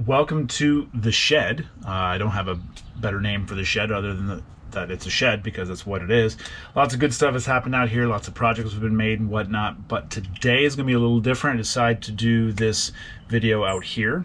welcome to the shed. I don't have a better name for the shed other than that it's a shed, because that's what it is. Lots of good stuff has happened out here. Lots of projects have been made and whatnot. But today is going to be a little different. I decided to do this video out here,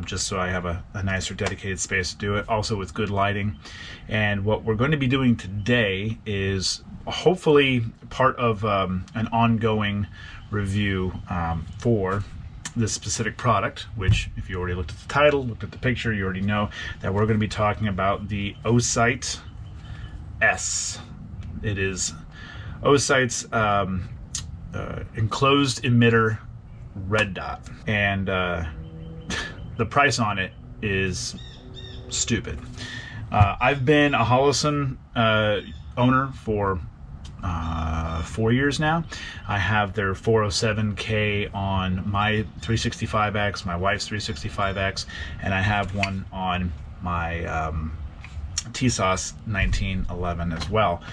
just so I have a nicer dedicated space to do it, also with good lighting. And what we're going to be doing today is hopefully part of an ongoing review for this specific product, which if you already looked at the title, looked at the picture, you already know that we're going to be talking about the Osight S. It is Osight's enclosed emitter red dot, and the price on it is stupid. I've been a Holosun owner for 4 years now. I have their 407K on my 365X, my wife's 365X, and I have one on my TSOS 1911 as well.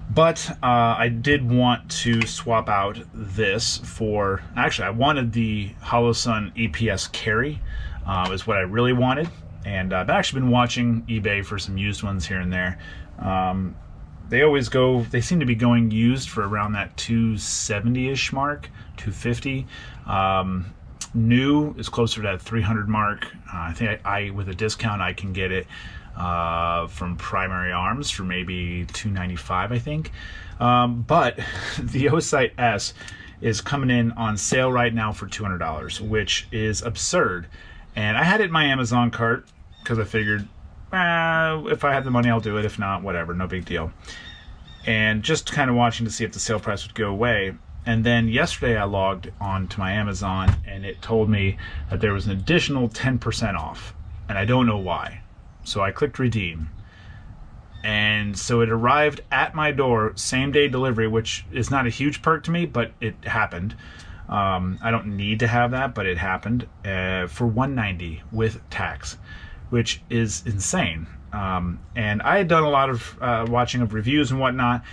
But I did want to swap out this for, actually I wanted the Holosun EPS carry, is what I really wanted. And I've actually been watching eBay for some used ones here and there. They seem to be going used for around that 270-ish mark, 250. New is closer to that 300 mark. I think with a discount I can get it from Primary Arms for maybe 295, I think. But the Osight S is coming in on sale right now for $200, which is absurd. And I had it in my Amazon cart because I figured, if I have the money, I'll do it. If not, whatever, no big deal. And just kind of watching to see if the sale price would go away. And then yesterday I logged on to my Amazon and it told me that there was an additional 10% off. And I don't know why. So I clicked redeem. And so it arrived at my door, same day delivery, which is not a huge perk to me, but it happened. I don't need to have that, but it happened for $190 with tax, which is insane. And I had done a lot of watching of reviews and whatnot,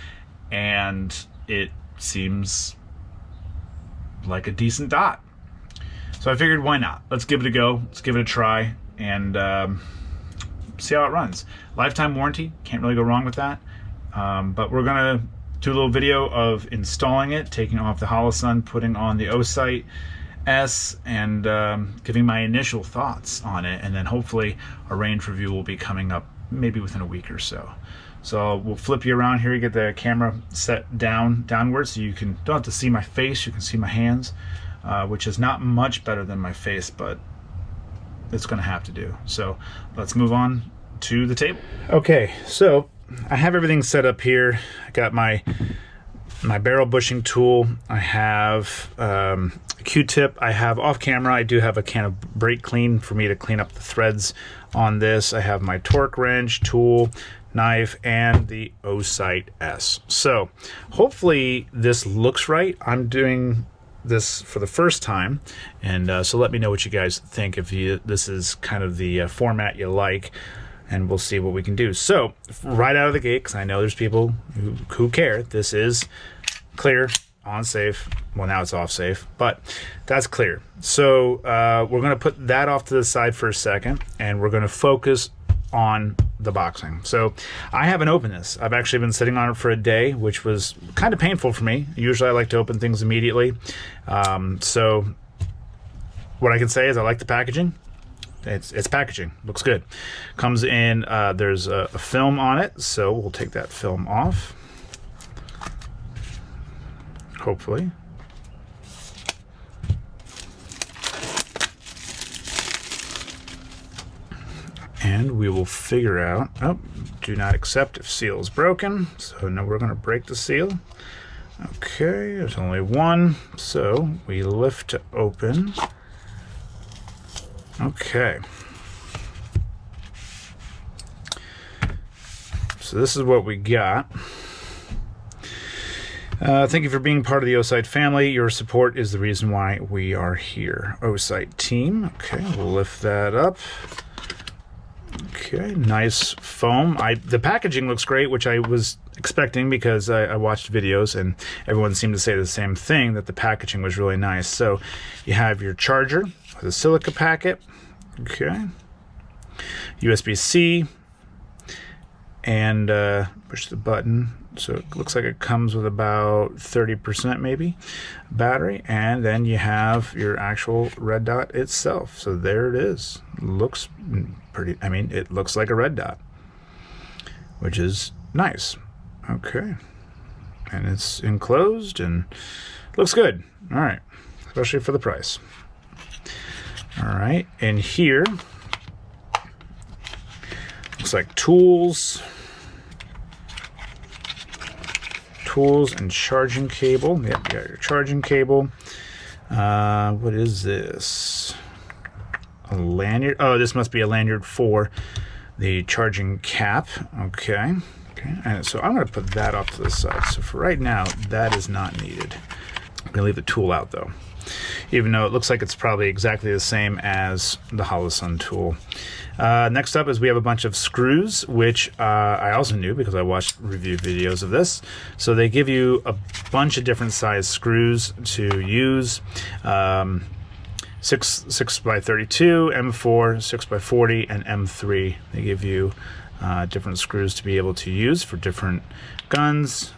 and it seems like a decent dot. So I figured, why not? Let's give it a go. Let's give it a try and see how it runs. Lifetime warranty, can't really go wrong with that. But we're gonna do a little video of installing it, taking off the Holosun, putting on the Osight S, and giving my initial thoughts on it, and then hopefully a range review will be coming up maybe within a week or so. So we'll flip you around here, you get the camera set downward so you don't have to see my face, you can see my hands, which is not much better than my face, but it's gonna have to do. So let's move on to the table. Okay, so I have everything set up here. I got my barrel bushing tool. I have a Q-tip. I have off camera, I do have a can of brake clean for me to clean up the threads on this. I have my torque wrench, tool, knife, and the Osight S. So hopefully this looks right. I'm doing this for the first time, and so let me know what you guys think, if this is kind of the format you like, and we'll see what we can do. So right out of the gate, because I know there's people who care, this is clear, on safe. Well, now it's off safe, but that's clear. So we're going to put that off to the side for a second, and we're going to focus on the boxing. So I haven't opened this. I've actually been sitting on it for a day, which was kind of painful for me. Usually I like to open things immediately. So what I can say is I like the packaging. It's packaging, looks good. Comes in, there's a film on it, so we'll take that film off, hopefully. And we will figure out, oh, do not accept if seal is broken. So now we're gonna break the seal. Okay, there's only one, so we lift to open. Okay. So this is what we got. Thank you for being part of the Osight family. Your support is the reason why we are here. Osight team. Okay, we'll lift that up. Okay, nice foam. The packaging looks great, which I was expecting because I watched videos and everyone seemed to say the same thing, that the packaging was really nice. So you have your charger with a silica packet, Okay. USB-C, and push the button. So it looks like it comes with about 30% maybe battery, and then you have your actual red dot itself. So there it is. Looks pretty, I mean, it looks like a red dot, which is nice. Okay. And it's enclosed and looks good. All right. Especially for the price. All right. And here, looks like tools and charging cable. Yep, you got your charging cable. What is this? A lanyard. Oh, this must be a lanyard for the charging cap. Okay. Okay. And so I'm going to put that off to the side. So for right now, that is not needed. I'm going to leave the tool out though, even though it looks like it's probably exactly the same as the Holosun tool. Next up is we have a bunch of screws, which I also knew because I watched review videos of this. So they give you a bunch of different size screws to use. 6x32, M4, 6x40, and M3. They give you different screws to be able to use for different guns,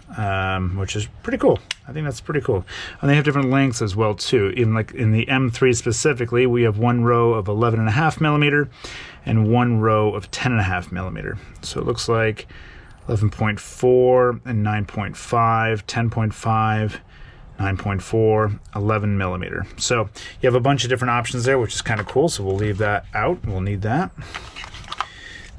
which is pretty cool. I think that's pretty cool. And they have different lengths as well too. Even like in the M3 specifically, we have one row of 11.5 millimeter and one row of 10.5 millimeter. So it looks like 11.4 and 9.5, 10.5, 9.4, 11 millimeter. So you have a bunch of different options there, which is kind of cool. So we'll leave that out. We'll need that.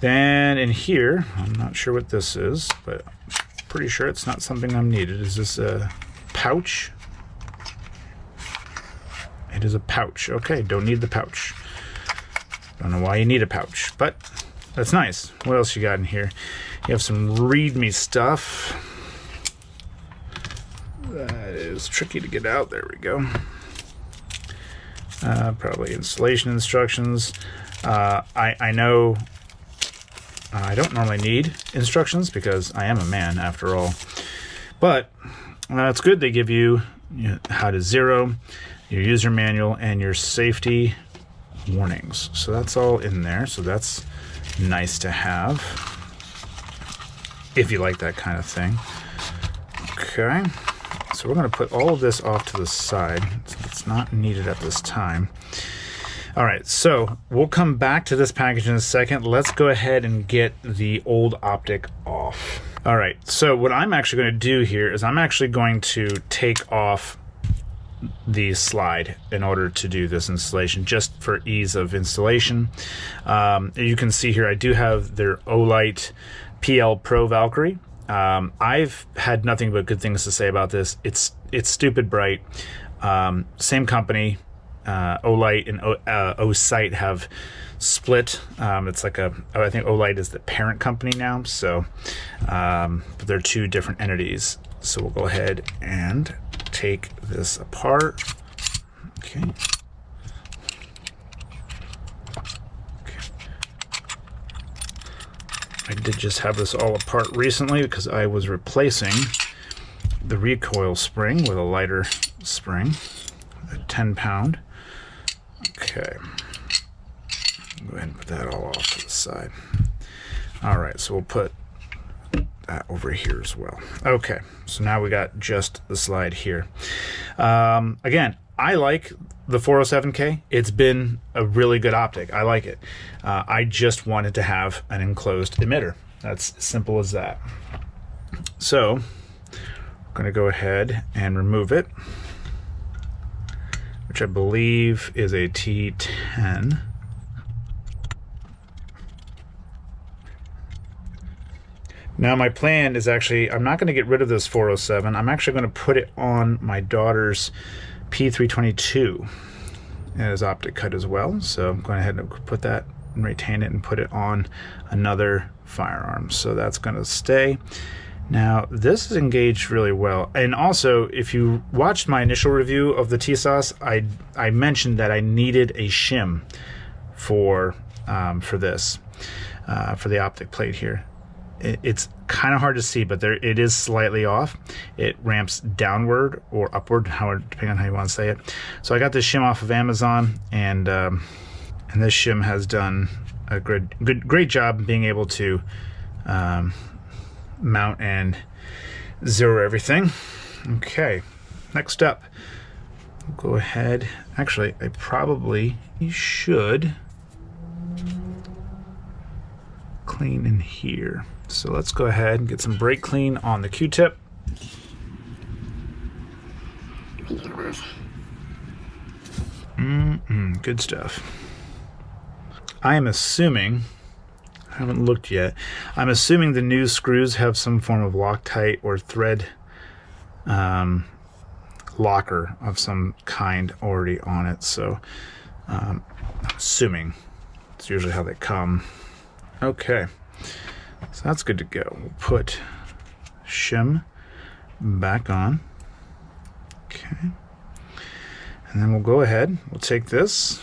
Then in here, I'm not sure what this is, but I'm pretty sure it's not something I'm needed. Is this a pouch? It is a pouch. Okay, don't need the pouch. Don't know why you need a pouch, but that's nice. What else you got in here? You have some README stuff. That is tricky to get out. There we go. Probably installation instructions. I know I don't normally need instructions because I am a man after all. But it's good they give you, how to zero, your user manual, and your safety warnings. So that's all in there. So that's nice to have if you like that kind of thing. Okay. So we're going to put all of this off to the side. So it's not needed at this time. All right, so we'll come back to this package in a second. Let's go ahead and get the old optic off. All right, so what I'm actually going to do here is I'm actually going to take off the slide in order to do this installation, just for ease of installation. You can see here I do have their Osight PL Pro Valkyrie. I've had nothing but good things to say about this. It's stupid bright. Same company. Osight and Osight have split. It's like I think Osight is the parent company now, so but they're two different entities. So we'll go ahead and take this apart. Okay. I did just have this all apart recently because I was replacing the recoil spring with a lighter spring, a 10-pound. Okay, go ahead and put that all off to the side. All right, so we'll put that over here as well. Okay, so now we got just the slide here. Again, I like the 407K. It's been a really good optic. I like it. I just wanted to have an enclosed emitter. That's as simple as that. So I'm going to go ahead and remove it, which I believe is a T10. Now my plan is actually, I'm not going to get rid of this 407. I'm actually going to put it on my daughter's P322. It is optic cut as well, so I'm going ahead and put that and retain it and put it on another firearm. So that's going to stay. Now this is engaged really well, and also if you watched my initial review of the TSOS, I mentioned that I needed a shim for this for the optic plate here. It's kind of hard to see, but it is slightly off. It ramps downward or upward, depending on how you want to say it. So I got this shim off of Amazon, and And this shim has done a great job being able to mount and zero everything. Okay, next up, we'll go ahead. Actually, I probably should clean in here. So let's go ahead and get some brake clean on the Q-tip. Good stuff. I am assuming, I haven't looked yet, I'm assuming the new screws have some form of Loctite or thread locker of some kind already on it. So I'm assuming it's usually how they come. Okay, so that's good to go. We'll put shim back on. Okay, and then we'll go ahead, we'll take this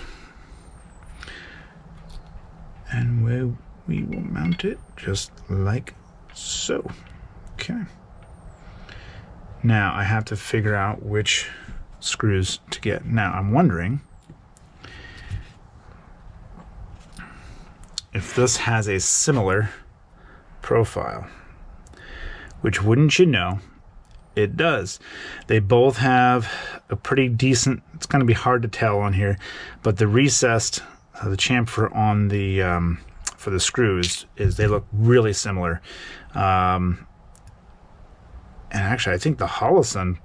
and we will mount it just like so. Okay, now I have to figure out which screws to get. Now I'm wondering if this has a similar profile, which, wouldn't you know, it does. They both have a pretty decent, it's going to be hard to tell on here, but the recessed, the chamfer on the for the screws, is they look really similar. And actually, I think the Holosun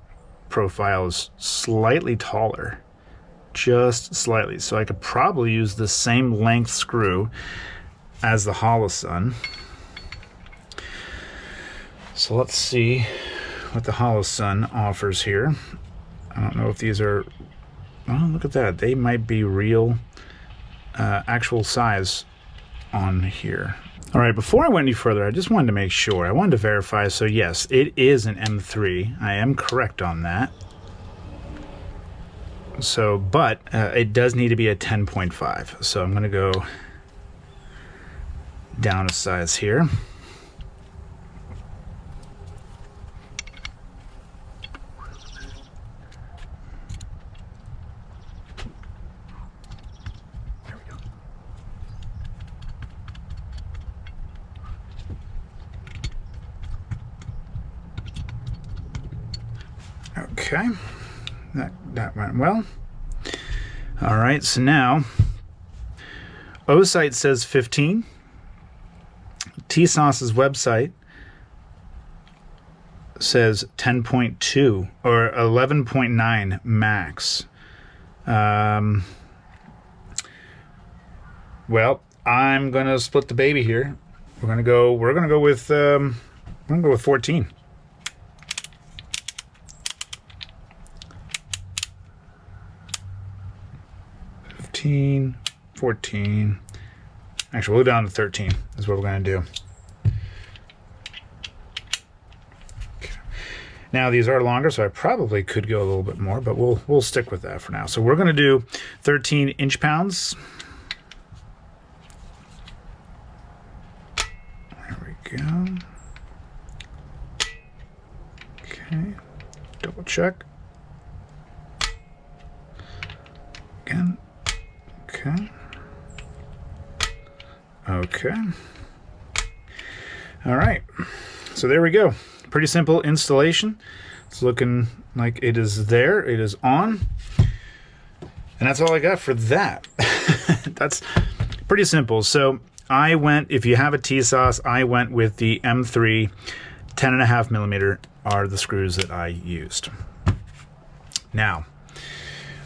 profile is slightly taller, just slightly. So I could probably use the same length screw as the Holosun. So let's see what the Holosun offers here. I don't know if these are, oh, look at that. They might be real, actual size on here. All right, before I went any further, I just wanted to make sure. I wanted to verify. So yes, it is an M3. I am correct on that. So, but it does need to be a 10.5. So I'm going to go down a size here. There we go. Okay, that went well. All right, so now Osight says 15. TSOS's website says 10.2 or 11.9 max. Well, I'm gonna split the baby here. We're gonna go with 14. 15, 14. Actually, we'll go down to 13 is what we're going to do. Okay. Now, these are longer, so I probably could go a little bit more, but we'll stick with that for now. So we're going to do 13 inch-pounds. There we go. Okay. Double check. Again. Okay. Okay. All right. So there we go. Pretty simple installation. It's looking like it is there. It is on. And that's all I got for that. That's pretty simple. So I went, if you have a TSOS, I went with the M3 10.5 millimeter are the screws that I used. Now,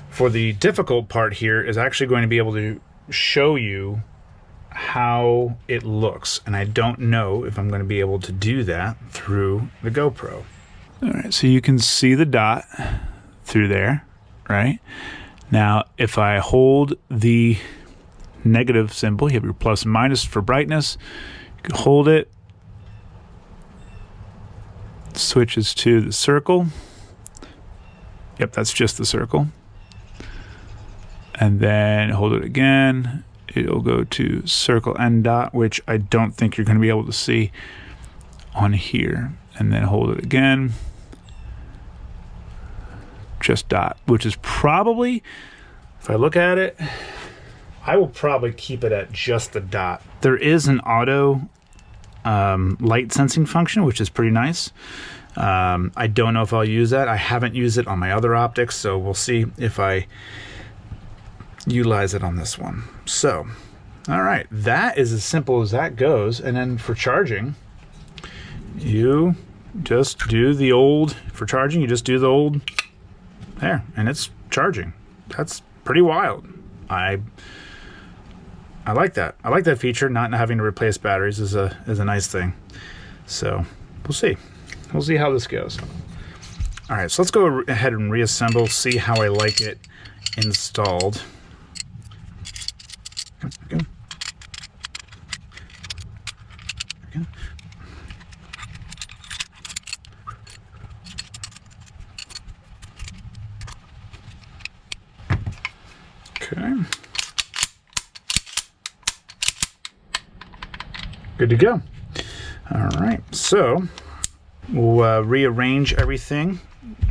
for the difficult part here is actually going to be able to show you how it looks, and I don't know if I'm going to be able to do that through the GoPro. All right, so you can see the dot through there, right? Now, if I hold the negative symbol, you have your plus and minus for brightness, you can hold it, switches to the circle. Yep, that's just the circle. And then hold it again. It'll go to circle and dot, which I don't think you're going to be able to see on here. And then hold it again. Just dot, which is probably, if I look at it, I will probably keep it at just the dot. There is an auto light sensing function, which is pretty nice. I don't know if I'll use that. I haven't used it on my other optics, so we'll see if I utilize it on this one. So, all right, that is as simple as that goes. And then for charging, you just do the old, you just do the old there, and it's charging. That's pretty wild. I like that. I like that feature. Not having to replace batteries is a nice thing. So we'll see. We'll see how this goes. All right, so let's go ahead and reassemble, see how I like it installed. Okay. Good to go. All right, so we'll rearrange everything,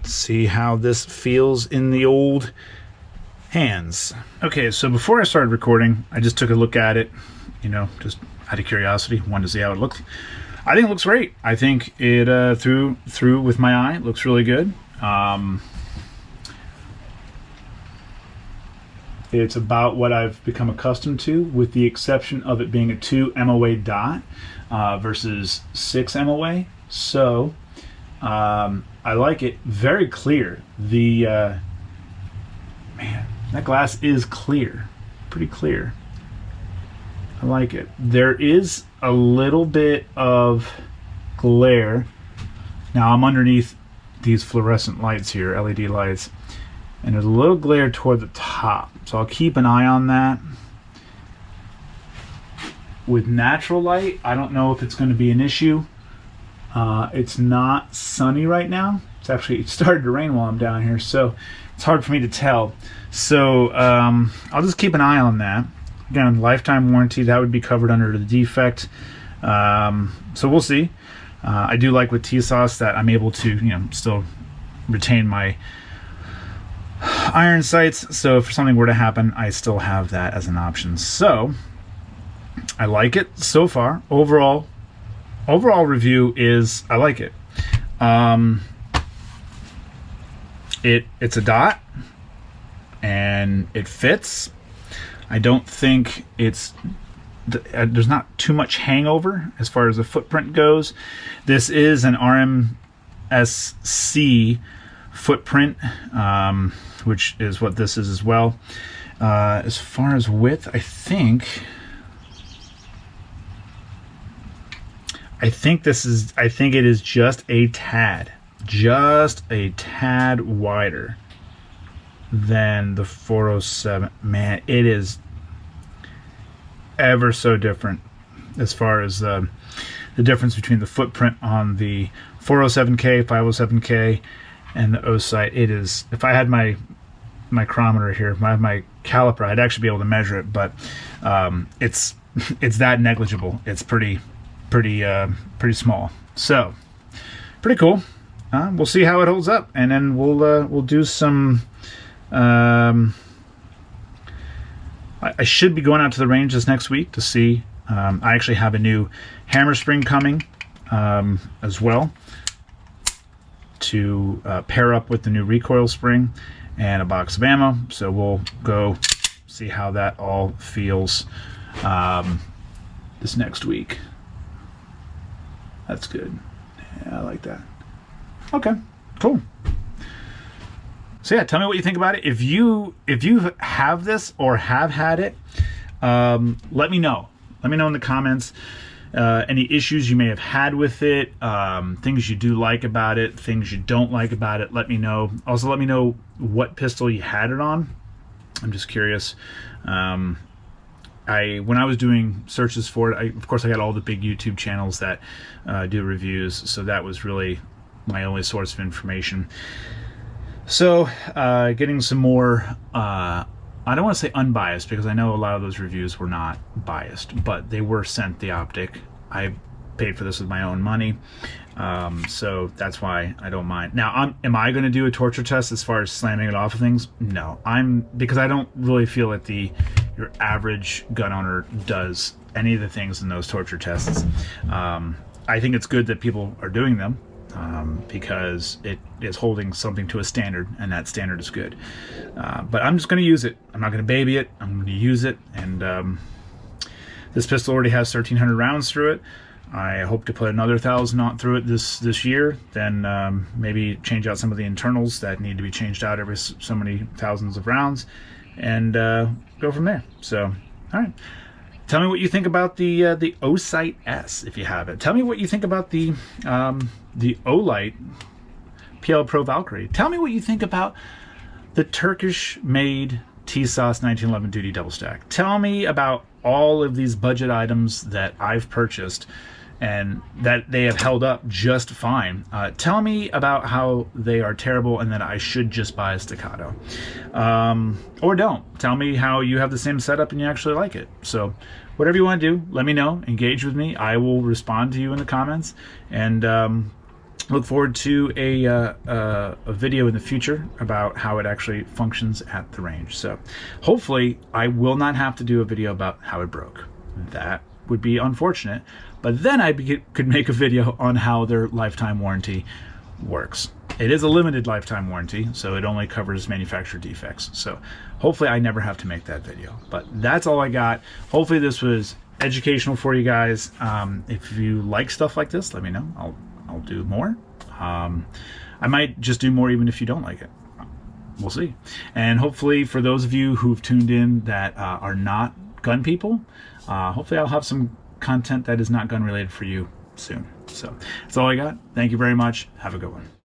see how this feels in the old hands. Okay, so before I started recording, I just took a look at it, you know, just out of curiosity, wanted to see how it looked. I think it looks great. I think it through with my eye, it looks really good. It's about what I've become accustomed to, with the exception of it being a 2 MOA dot versus 6 MOA. So I like it. Very clear. The man, that glass is clear, pretty clear. I like it. There is a little bit of glare. Now I'm underneath these fluorescent lights here, LED lights, and there's a little glare toward the top, so I'll keep an eye on that. With natural light, I don't know if it's going to be an issue. It's not sunny right now. It started to rain while I'm down here, so it's hard for me to tell. So I'll just keep an eye on that. Again, lifetime warranty, that would be covered under the defect. So we'll see. I do like with TSOS that I'm able to, you know, still retain my iron sights, so if something were to happen, I still have that as an option. So I like it so far. Overall review is I like it. It's a dot and it fits. I don't think there's not too much hangover as far as the footprint goes. This is an RMSC footprint, which is what this is as well. As far as width, I think it is just a tad wider than the 407. Man, it is ever so different as far as the difference between the footprint on the 407K, 507K, and the Osight. It is, if I had my micrometer here, my caliper, I'd actually be able to measure it, but it's that negligible. It's pretty small. So pretty cool. We'll see how it holds up, and then we'll do some. I should be going out to the range this next week to see. I actually have a new hammer spring coming as well to pair up with the new recoil spring and a box of ammo. So we'll go see how that all feels this next week. That's good. Yeah, I like that. Okay, cool. So yeah, tell me what you think about it. If you have this or have had it, let me know. Let me know in the comments any issues you may have had with it, things you do like about it, things you don't like about it. Let me know. Also, let me know what pistol you had it on. I'm just curious. When I was doing searches for it, of course I got all the big YouTube channels that do reviews, so that was really my only source of information. So getting some more, I don't want to say unbiased, because I know a lot of those reviews were not biased, but they were sent the optic. I paid for this with my own money, so that's why I don't mind. Now, am I going to do a torture test as far as slamming it off of things? No, because I don't really feel that you're your average gun owner does any of the things in those torture tests. I think it's good that people are doing them, because it is holding something to a standard, and that standard is good. But I'm just going to use it. I'm not going to baby it. I'm going to use it. And this pistol already has 1,300 rounds through it. I hope to put another 1,000 on through it this year. Then maybe change out some of the internals that need to be changed out every so many thousands of rounds, and go from there. So, all right. Tell me what you think about the Osight S if you have it. Tell me what you think about the Olight PL Pro Valkyrie. Tell me what you think about the Turkish-made TSOS 1911 Duty Double Stack. Tell me about all of these budget items that I've purchased and that they have held up just fine. Tell me about how they are terrible and that I should just buy a Staccato. Or don't. Tell me how you have the same setup and you actually like it. So whatever you want to do, let me know. Engage with me. I will respond to you in the comments. And look forward to a video in the future about how it actually functions at the range. So hopefully I will not have to do a video about how it broke. That would be unfortunate, but then I could make a video on how their lifetime warranty works. It is a limited lifetime warranty, so it only covers manufacturer defects. So hopefully I never have to make that video, but that's all I got. Hopefully this was educational for you guys. If you like stuff like this, let me know. I'll do more. I might just do more even if you don't like it. We'll see. And hopefully for those of you who've tuned in that are not gun people, hopefully I'll have some content that is not gun related for you soon. So that's all I got. Thank you very much. Have a good one.